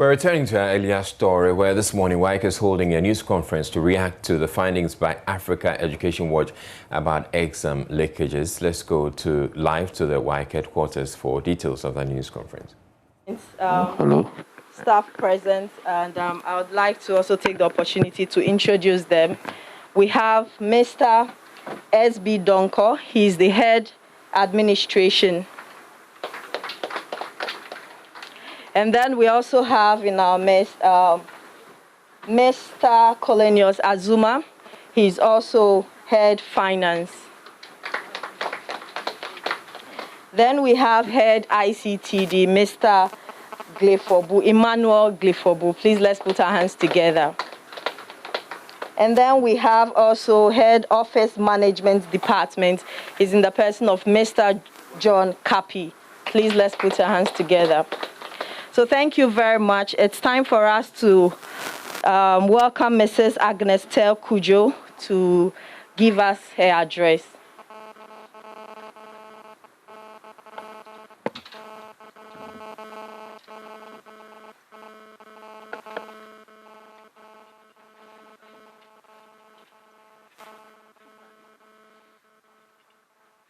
We're returning to our earlier story where this morning WAEC is holding a news conference to react to the findings by Africa Education Watch about exam leakages. Let's go live to the WAEC headquarters for details of that news conference. Hello. Staff present, and I would like to also take the opportunity to introduce them. We have Mr. S.B. Donko. He's the head administration. And then we also have in our midst Mr. Colenius Azuma. He's also head finance. Then we have head ICTD, Mr. Emmanuel Glifobu. Please let's put our hands together. And then we have also head office management department. He's in the person of Mr. John Kapi. Please let's put our hands together. So thank you very much. It's time for us to welcome Mrs. Agnes Tel Kujo to give us her address.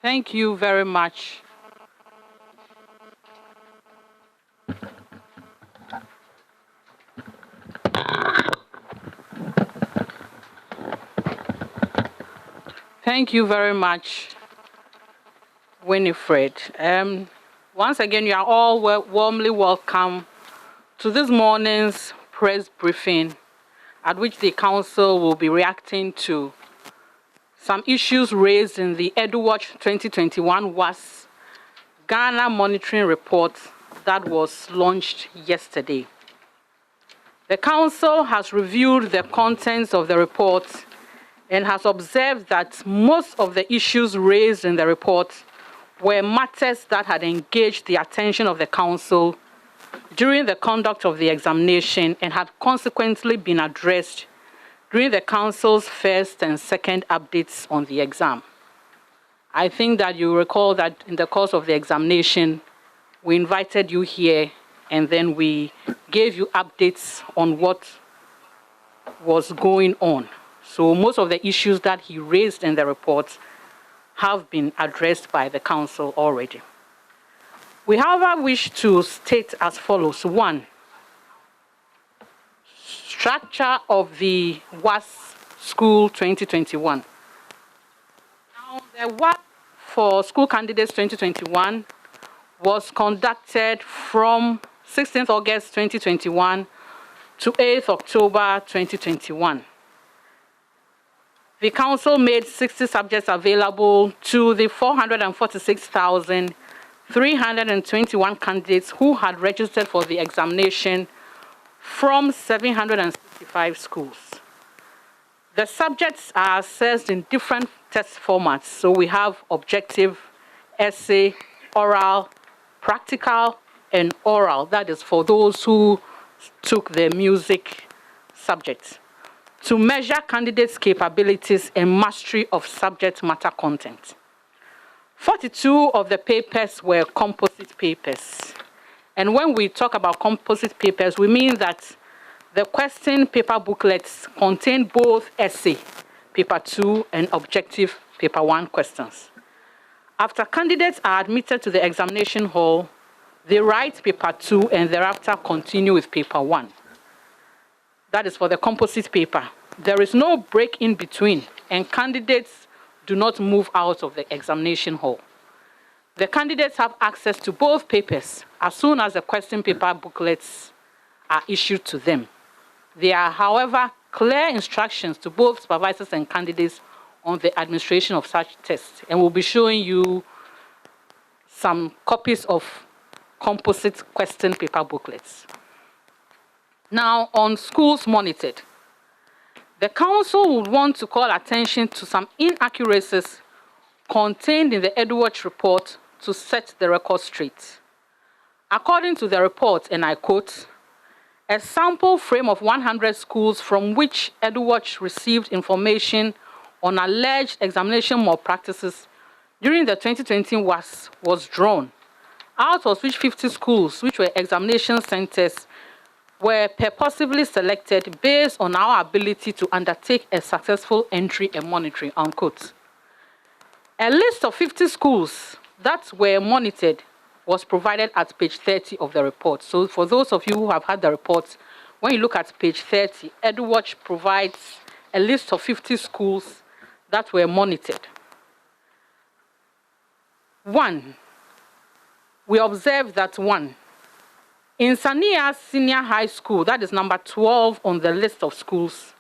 Thank you very much. Thank you very much, Winifred. Once again, you are all warmly welcome to this morning's press briefing, at which the Council will be reacting to some issues raised in the EduWatch 2021 WAS Ghana Monitoring Report that was launched yesterday. The Council has reviewed the contents of the report and has observed that most of the issues raised in the report were matters that had engaged the attention of the Council during the conduct of the examination and had consequently been addressed during the Council's first and second updates on the exam. I think that you recall that in the course of the examination, we invited you here and then we gave you updates on what was going on. So most of the issues that he raised in the report have been addressed by the Council already. We, however, wish to state as follows. One, structure of the WAS School 2021. Now, the WAS for School Candidates 2021 was conducted from 16th August 2021 to 8th October 2021. The Council made 60 subjects available to the 446,321 candidates who had registered for the examination from 765 schools. The subjects are assessed in different test formats. So we have objective, essay, oral, practical, and oral. That is for those who took the music subject, to measure candidates' capabilities and mastery of subject matter content. 42 of the papers were composite papers. And when we talk about composite papers, we mean that the question paper booklets contain both essay, paper 2, and objective, paper 1 questions. After candidates are admitted to the examination hall, they write paper 2 and thereafter continue with paper 1. That is for the composite paper. There is no break in between, and candidates do not move out of the examination hall. The candidates have access to both papers as soon as the question paper booklets are issued to them. There are, however, clear instructions to both supervisors and candidates on the administration of such tests, and we'll be showing you some copies of composite question paper booklets. Now, on schools monitored, the Council would want to call attention to some inaccuracies contained in the EduWatch report to set the record straight. According to the report, and I quote, a sample frame of 100 schools from which EduWatch received information on alleged examination malpractices during the 2020 was drawn, out of which 50 schools, which were examination centers, were purposively selected based on our ability to undertake a successful entry and monitoring, unquote. A list of 50 schools that were monitored was provided at page 30 of the report. So for those of you who have had the report, when you look at page 30, EduWatch provides a list of 50 schools that were monitored. 1, we observed that 1, in Sania Senior High School, that is number 12 on the list of schools,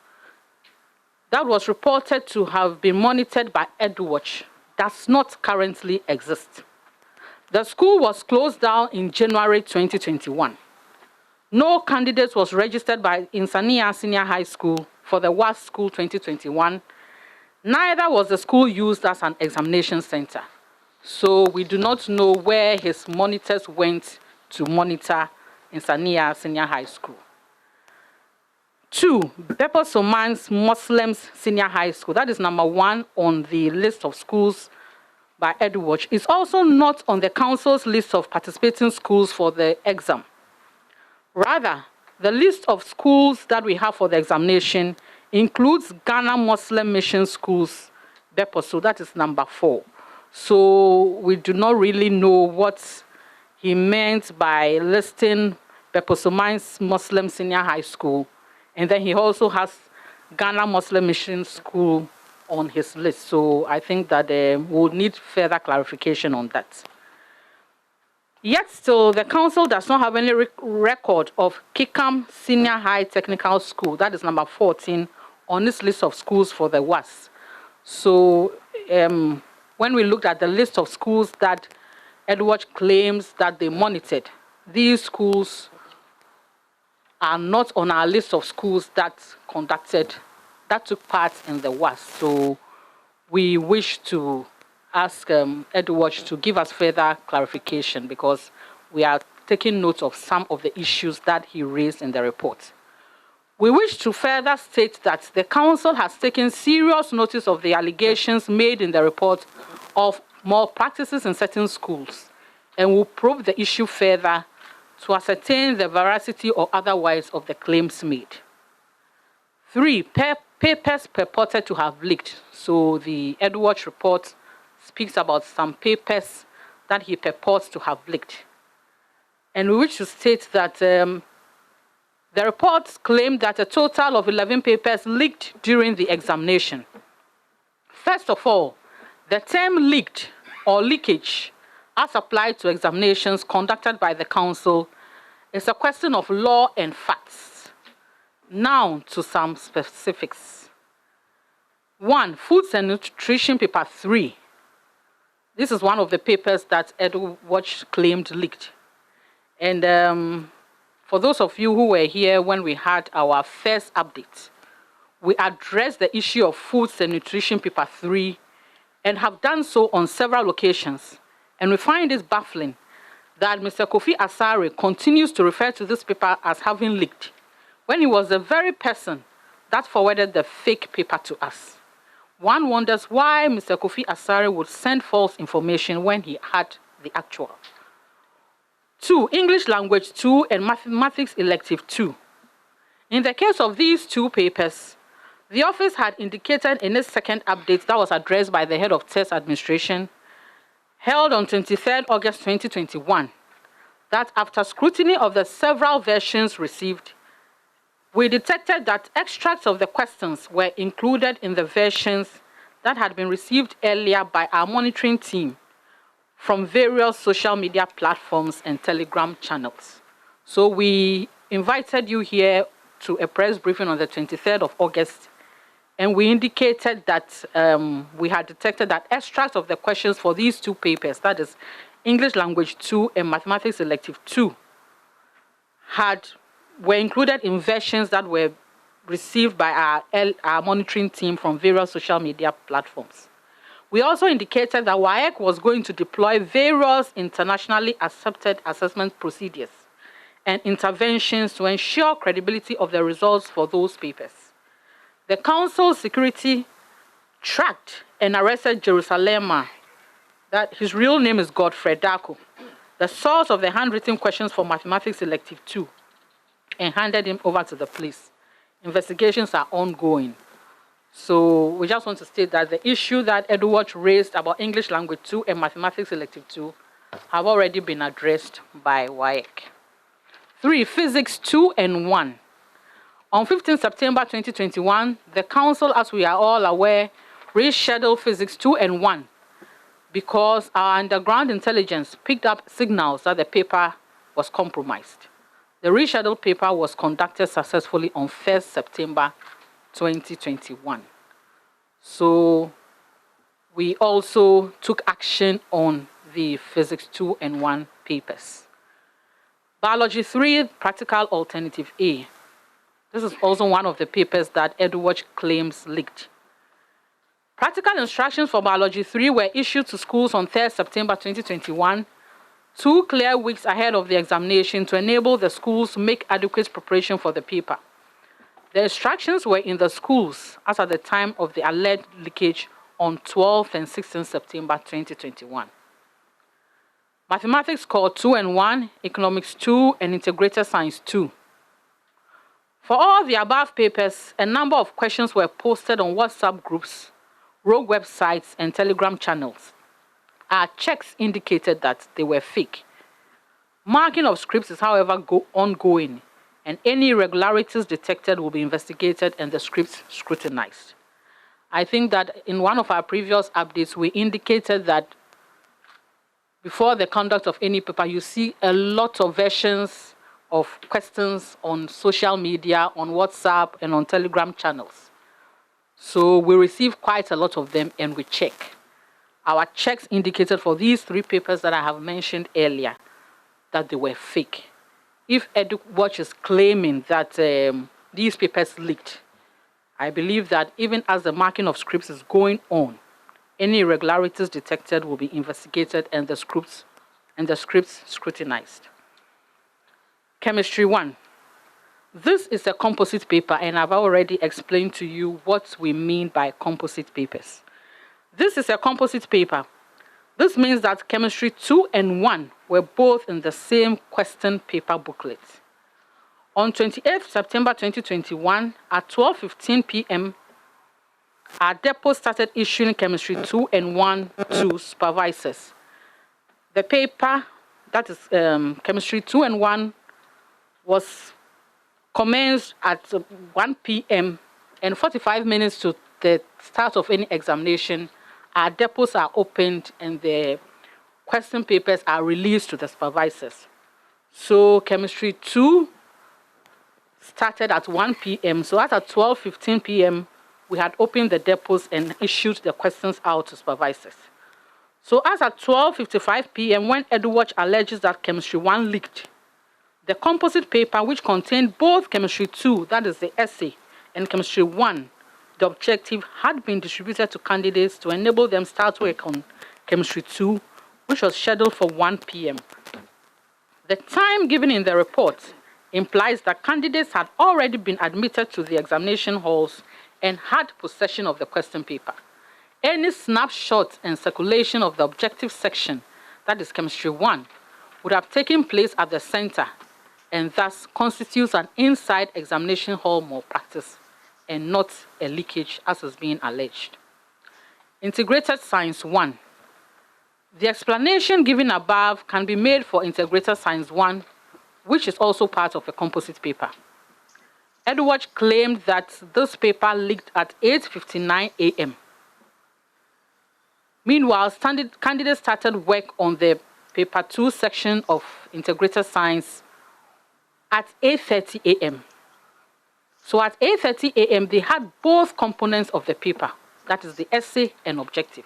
that was reported to have been monitored by EduWatch, does not currently exist. The school was closed down in January 2021. No candidate was registered by Insania Senior High School for the WAEC School 2021. Neither was the school used as an examination center. So we do not know where his monitors went to monitor Insania Senior High School. 2, Beppo Soman's Muslims Senior High School, that is number 1 on the list of schools by EduWatch, is also not on the council's list of participating schools for the exam. Rather, the list of schools that we have for the examination includes Ghana Muslim Mission Schools, Beppo, so that is number 4. So we do not really know what he meant by listing Beppo Soman's Muslim Senior High School. And then he also has Ghana Muslim Mission School on his list. So I think that we'll need further clarification on that. Yet still, the council does not have any record of Kikam Senior High Technical School, that is number 14, on this list of schools for the WAS. So when we looked at the list of schools that EduWatch claims that they monitored, these schools are not on our list of schools that took part in the WAS. So we wish to ask EduWatch to give us further clarification because we are taking note of some of the issues that he raised in the report. We wish to further state that the council has taken serious notice of the allegations made in the report of malpractices in certain schools and will probe the issue further to ascertain the veracity or otherwise of the claims made. 3, papers purported to have leaked. So the EduWatch report speaks about some papers that he purports to have leaked. And we wish to state that the reports claim that a total of 11 papers leaked during the examination. First of all, the term leaked or leakage as applied to examinations conducted by the council is a question of law and facts. Now to some specifics. 1, Foods and Nutrition Paper 3. This is one of the papers that EduWatch claimed leaked. And for those of you who were here when we had our first update, we addressed the issue of Foods and Nutrition Paper 3 and have done so on several occasions. And we find it baffling that Mr. Kofi Asare continues to refer to this paper as having leaked when he was the very person that forwarded the fake paper to us. One wonders why Mr. Kofi Asare would send false information when he had the actual. 2, English Language 2 and Mathematics Elective 2. In the case of these 2 papers, the office had indicated in its second update that was addressed by the head of test administration, held on 23rd August 2021, that after scrutiny of the several versions received, we detected that extracts of the questions were included in the versions that had been received earlier by our monitoring team from various social media platforms and Telegram channels. So we invited you here to a press briefing on the 23rd of August, and we indicated that we had detected that extracts of the questions for these 2 papers, that is English Language 2 and Mathematics Elective 2, were included in versions that were received by our monitoring team from various social media platforms. We also indicated that WAEC was going to deploy various internationally accepted assessment procedures and interventions to ensure credibility of the results for those papers. The council security tracked and arrested Jerusalem, that his real name is Godfrey Darko, the source of the handwritten questions for Mathematics Elective 2. and handed him over to the police. Investigations are ongoing. So we just want to state that the issue that Edward raised about English Language 2 and Mathematics Elective 2 have already been addressed by WAEC. 3. Physics 2 and 1. On 15 September 2021, the Council, as we are all aware, rescheduled Physics 2 and 1 because our underground intelligence picked up signals that the paper was compromised. The rescheduled paper was conducted successfully on 1 September 2021. So we also took action on the Physics 2 and 1 papers. Biology 3, Practical Alternative A. This is also one of the papers that Edward claims leaked. Practical instructions for Biology 3 were issued to schools on 3 September 2021, 2 clear weeks ahead of the examination to enable the schools to make adequate preparation for the paper. The instructions were in the schools as at the time of the alleged leakage on 12 and 16 September 2021. Mathematics Core 2 and 1, Economics 2, and Integrated Science 2. For all the above papers, a number of questions were posted on WhatsApp groups, rogue websites, and Telegram channels. Our checks indicated that they were fake. Marking of scripts is, however, ongoing, and any irregularities detected will be investigated and the scripts scrutinized. I think that in one of our previous updates, we indicated that before the conduct of any paper, you see a lot of versions of questions on social media, on WhatsApp, and on Telegram channels. So we receive quite a lot of them and we check. Our checks indicated for these 3 papers that I have mentioned earlier that they were fake. If EduWatch is claiming that these papers leaked, I believe that even as the marking of scripts is going on, any irregularities detected will be investigated and the scripts scrutinized. Chemistry 1. This is a composite paper, and I've already explained to you what we mean by composite papers. This is a composite paper. This means that Chemistry 2 and 1 were both in the same question paper booklet. On 28 September 2021, at 12:15 p.m., our depot started issuing Chemistry 2 and 1 to supervisors. The paper, that is Chemistry 2 and 1, was commenced at 1 p.m. and 45 minutes to the start of any examination. Our depots are opened and the question papers are released to the supervisors. So Chemistry 2 started at 1 p.m. So at 12:15 p.m., we had opened the depots and issued the questions out to supervisors. So as at 12:55 p.m., when EduWatch alleges that Chemistry 1 leaked, the composite paper, which contained both Chemistry 2, that is the essay, and Chemistry 1, the objective, had been distributed to candidates to enable them start work on Chemistry 2, which was scheduled for 1 p.m. The time given in the report implies that candidates had already been admitted to the examination halls and had possession of the question paper. Any snapshot and circulation of the objective section, that is Chemistry 1, would have taken place at the center and thus constitutes an inside examination hall malpractice and not a leakage as is being alleged. Integrated Science 1. The explanation given above can be made for Integrated Science 1, which is also part of a composite paper. EduWatch claimed that this paper leaked at 8:59 a.m. Meanwhile, candidates started work on the paper 2 section of Integrated Science at 8:30 a.m. So at 8:30 a.m., they had both components of the paper, that is the essay and objective.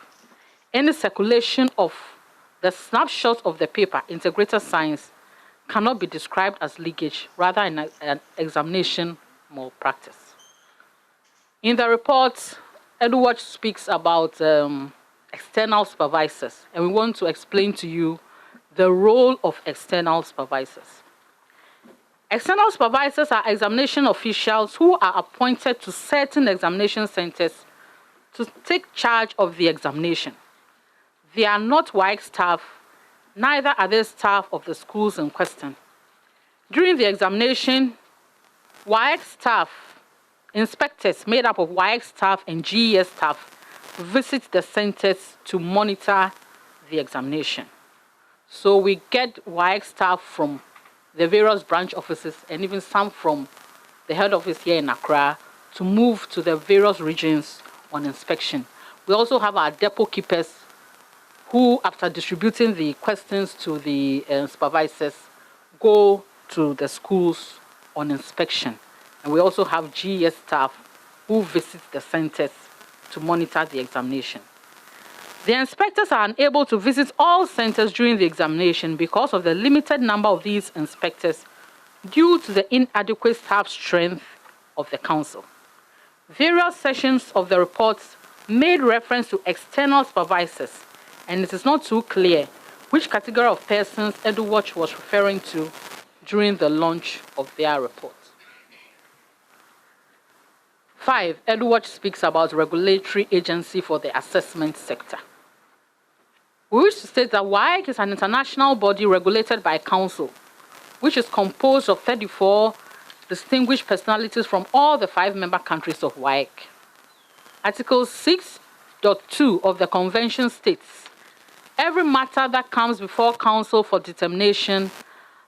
Any circulation of the snapshot of the paper, Integrated Science, cannot be described as leakage, rather an examination malpractice. In the report, EduWatch speaks about external supervisors, and we want to explain to you the role of external supervisors. External supervisors are examination officials who are appointed to certain examination centers to take charge of the examination. They are not WAEC staff, neither are they staff of the schools in question. During the examination, WAEC staff, inspectors made up of WAEC staff and GES staff visit the centers to monitor the examination. So we get WAEC staff from the various branch offices and even some from the head office here in Accra to move to the various regions on inspection. We also have our depot keepers who, after distributing the questions to the supervisors, go to the schools on inspection. And we also have GES staff who visit the centers to monitor the examination. The inspectors are unable to visit all centers during the examination because of the limited number of these inspectors due to the inadequate staff strength of the council. Various sections of the reports made reference to external supervisors, and it is not too clear which category of persons EduWatch was referring to during the launch of their report. 5. EduWatch speaks about regulatory agency for the assessment sector. We wish to state that WAEC is an international body regulated by council, which is composed of 34 distinguished personalities from all the 5 member countries of WAEC. Article 6.2 of the convention states, every matter that comes before council for determination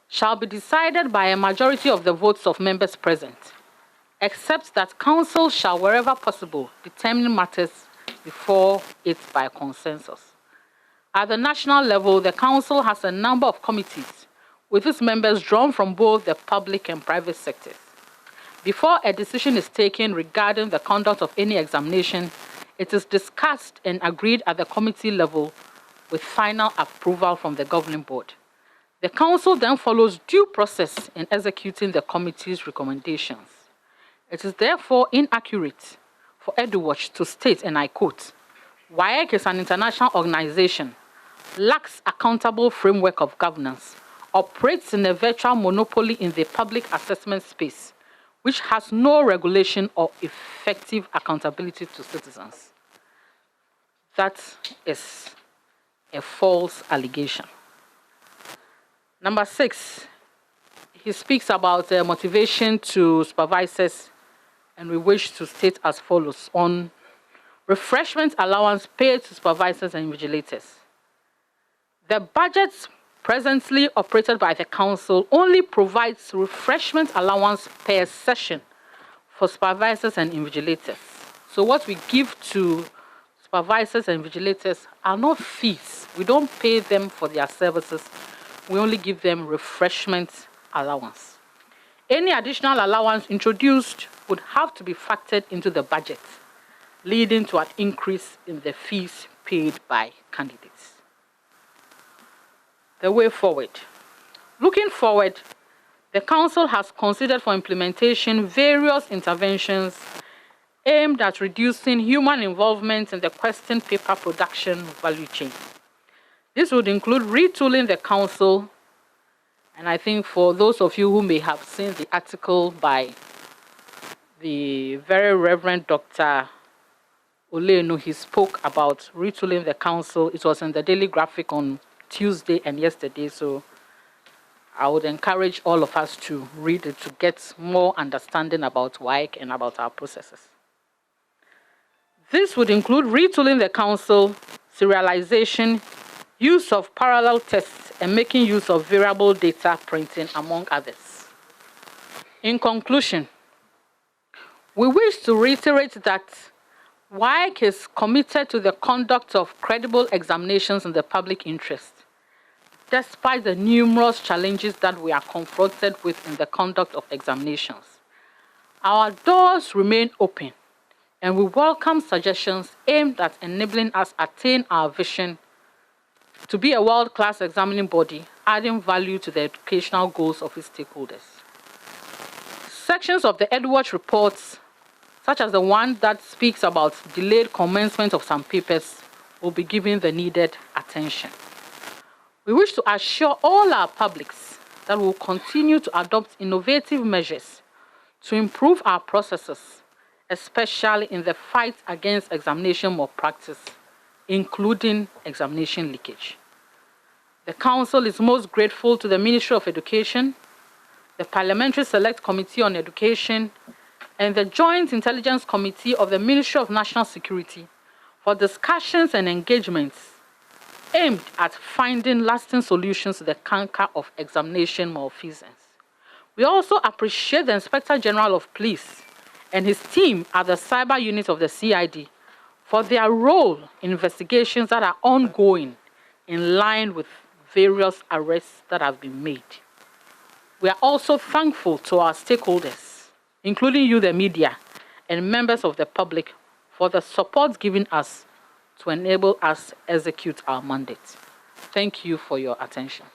shall be decided by a majority of the votes of members present, except that council shall, wherever possible, determine matters before it by consensus. At the national level, the council has a number of committees with its members drawn from both the public and private sectors. Before a decision is taken regarding the conduct of any examination, it is discussed and agreed at the committee level with final approval from the governing board. The council then follows due process in executing the committee's recommendations. It is therefore inaccurate for EduWatch to state, and I quote, WAEC is an international organization, lacks accountable framework of governance, operates in a virtual monopoly in the public assessment space, which has no regulation or effective accountability to citizens. That is a false allegation. Number 6, he speaks about motivation to supervisors, and we wish to state as follows on refreshment allowance paid to supervisors and invigilators. The budgets presently operated by the council only provides refreshment allowance per session for supervisors and invigilators. So what we give to supervisors and invigilators are not fees. We don't pay them for their services. We only give them refreshment allowance. Any additional allowance introduced would have to be factored into the budget, leading to an increase in the fees paid by candidates. The way forward. Looking forward, the council has considered for implementation various interventions aimed at reducing human involvement in the question paper production value chain. This would include retooling the council, and I think for those of you who may have seen the article by the very Reverend Dr. Olenu, he spoke about retooling the council. It was in the Daily Graphic on Tuesday and yesterday, so I would encourage all of us to read it to get more understanding about WAEC and about our processes. This would include retooling the council, serialization, use of parallel tests, and making use of variable data printing, among others. In conclusion, we wish to reiterate that WAEC is committed to the conduct of credible examinations in the public interest, despite the numerous challenges that we are confronted with in the conduct of examinations. Our doors remain open, and we welcome suggestions aimed at enabling us attain our vision to be a world-class examining body, adding value to the educational goals of its stakeholders. Sections of the EduWatch reports, such as the one that speaks about delayed commencement of some papers, will be given the needed attention. We wish to assure all our publics that we will continue to adopt innovative measures to improve our processes, especially in the fight against examination malpractice, including examination leakage. The Council is most grateful to the Ministry of Education, the Parliamentary Select Committee on Education, and the Joint Intelligence Committee of the Ministry of National Security for discussions and engagements aimed at finding lasting solutions to the canker of examination malfeasance. We also appreciate the Inspector General of Police and his team at the Cyber Unit of the CID for their role in investigations that are ongoing in line with various arrests that have been made. We are also thankful to our stakeholders, including you, the media, and members of the public, for the support given us to enable us execute our mandate. Thank you for your attention.